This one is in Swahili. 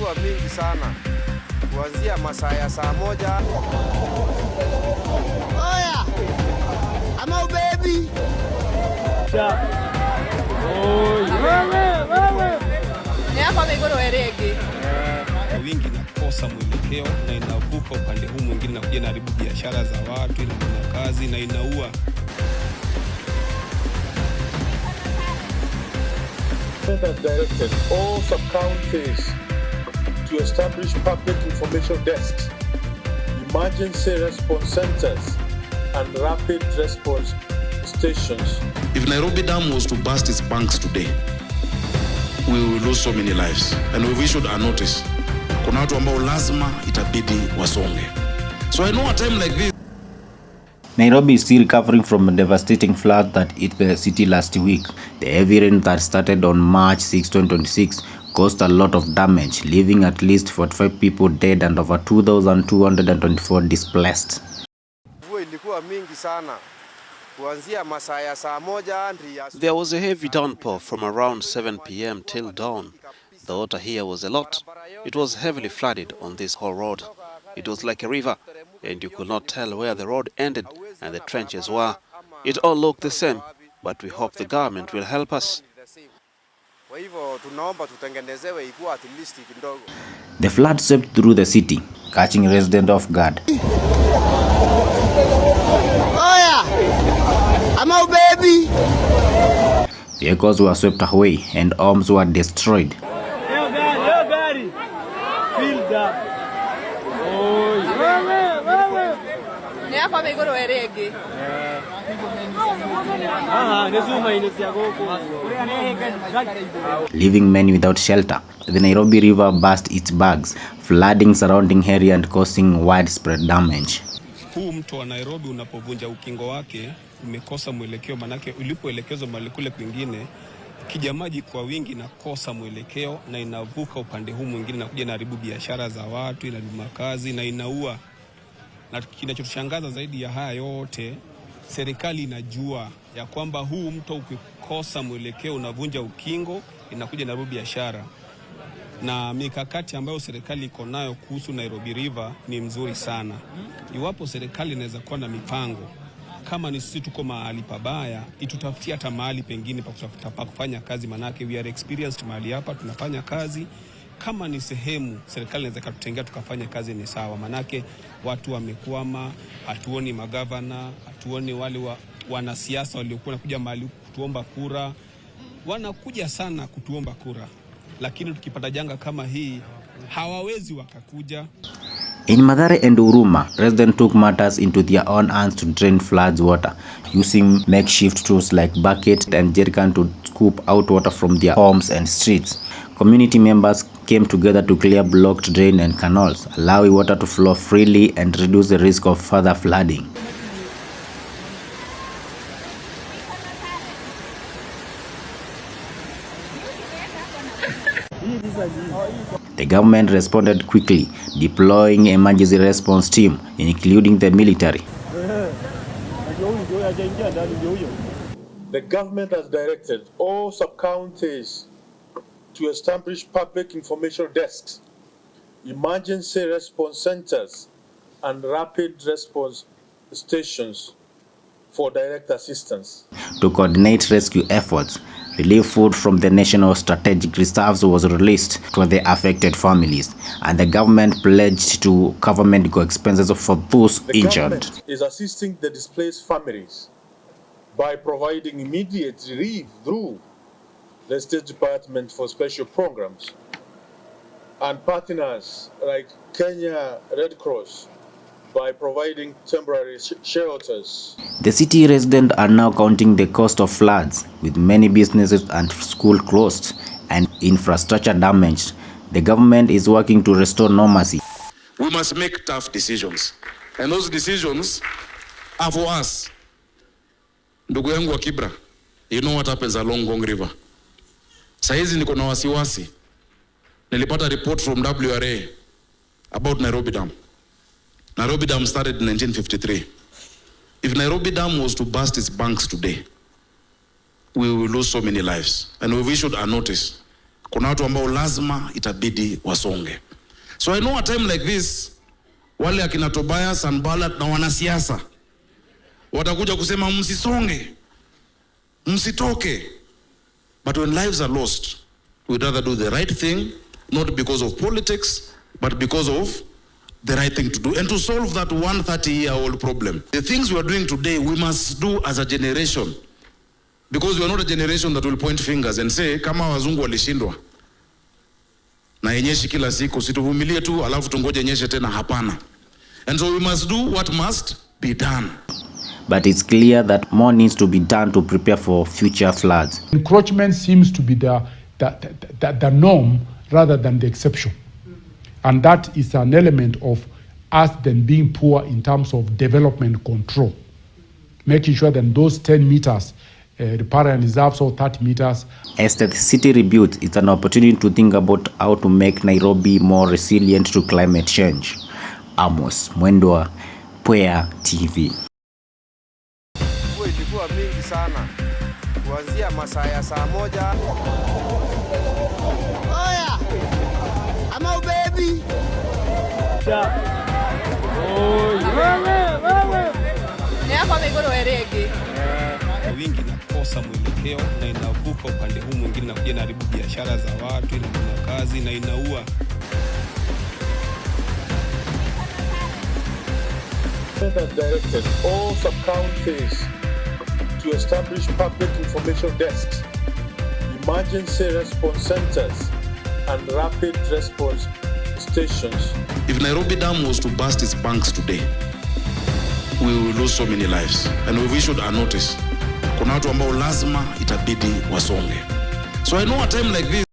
ilikuwa mingi sana kuanzia masaa ya saa moja. Oya! Ama baby. Ni hapa migoro erege. Wingi nakosa mwelekeo na inavuka upande huu mwingine na kuja inaharibu biashara za watu, inafanya kazi na inaua. Has directed all sub-counties to establish public information desks, emergency response centers, and rapid response stations. If Nairobi Dam was to burst its banks today, we will lose so many lives. And we've issued a notice. Kuna watu ambao lazima itabidi wasonge. So I know a time like this. Nairobi is still recovering from a devastating flood that hit the city last week. The heavy rain that started on March 6, 2026 caused a lot of damage, leaving at least 45 people dead and over 2,224 displaced. Mvua ilikuwa mingi sana kuanzia masaa ya saa moja. There was a heavy downpour from around 7 p.m. till dawn. The water here was a lot. It was heavily flooded on this whole road. It was like a river, and you could not tell where the road ended and the trenches were. It all looked the same, but we hope the government will help us. The flood swept through the city, catching residents off guard. Oya! Ama baby. Vehicles were swept away and homes were destroyed. Ni hapa migoro erege. Leaving many without shelter. The Nairobi River burst its banks, flooding surrounding area and causing widespread damage. Huu mto wa Nairobi unapovunja ukingo wake umekosa mwelekeo, manake ulipoelekezwa mahali kule kwingine kija maji kwa wingi na kosa mwelekeo na inavuka upande huu mwingine na kuja inaharibu biashara za watu, inaharibu makazi na inaua. Na kinachotushangaza zaidi ya haya yote, serikali inajua ya kwamba huu mto ukikosa mwelekeo unavunja ukingo, inakuja inaharibu biashara. Na mikakati ambayo serikali iko nayo kuhusu Nairobi River ni mzuri sana. Iwapo serikali inaweza kuwa na mipango, kama ni sisi tuko mahali pabaya, itutafutia hata mahali pengine pa kufanya kazi, manake we are experienced mahali hapa tunafanya kazi. Kama ni sehemu serikali inaweza kututengea tukafanya kazi ni sawa, manake watu wamekwama, hatuoni magavana, hatuoni wale wanasiasa waliokuwa wanakuja mahali kutuomba kura. Wanakuja sana kutuomba kura, lakini tukipata janga kama hii hawawezi wakakuja. In Mathare and Huruma, residents took matters into their own hands to drain floods water, using makeshift tools like buckets and jerrycans to scoop out water from their homes and streets. Community members came together to clear blocked drains and canals, allowing water to flow freely and reduce the risk of further flooding. The government responded quickly, deploying emergency response team, including the military. The government has directed all sub-counties to establish public information desks, emergency response centers, and rapid response stations for direct assistance. To coordinate rescue efforts, relief food from the National Strategic Reserves was released to the affected families, and the government pledged to cover medical expenses for those injured. The government is assisting the displaced families by providing immediate relief through the State Department for Special Programs and partners like Kenya Red Cross by providing temporary shelters. The city residents are now counting the cost of floods, with many businesses and schools closed and infrastructure damaged. The government is working to restore normalcy. We must make tough decisions, and those decisions are for us. Ndugu yangu wa Kibra, you know what happens along Ngong River. Saizi niko na wasiwasi. Nilipata report from WRA about Nairobi Dam. Nairobi Dam started in 1953. If Nairobi Dam was to burst its banks today, we will lose so many lives. And we've issued a notice. kuna watu ambao lazima itabidi wasonge. So I know a time like this, wale akina Tobias and Ballard na wanasiasa watakuja kusema msisonge, msitoke. But when lives are lost, we'd rather do the right thing, not because of politics, but because of the right thing to do, and to solve that 130-year-old problem. The things we are doing today, we must do as a generation, because we are not a generation that will point fingers and say, kama wazungu walishindwa na yenyeshi kila siku, situvumilie tu alafu tungoje yenyeshe tena. Hapana. And so we must do what must be done. But it's clear that more needs to be done to prepare for future floods. Encroachment seems to be the norm rather than the exception. And that is an element of us then being poor in terms of development control. Making sure that those 10 meters, riparian reserves or 30 meters. As the city rebuilds, it's an opportunity to think about how to make Nairobi more resilient to climate change. Amos Mwendwa, Pwea TV. Mvua ilikuwa mingi sana kuanzia masaa ya saa moja. Oya, ama ubebi. Ni hapa migoro erege. Wingi inakosa mwelekeo na inavuka upande huu mwingine na kuja inaharibu biashara za watu, inafanya kazi na inaua. Has directed all sub-counties to establish public information desks, emergency response centers, and rapid response stations. If Nairobi Dam was to burst its banks today, we will lose so many lives. And we issued a notice. Kuna watu ambao lazima itabidi wasonge. So I know a time like this,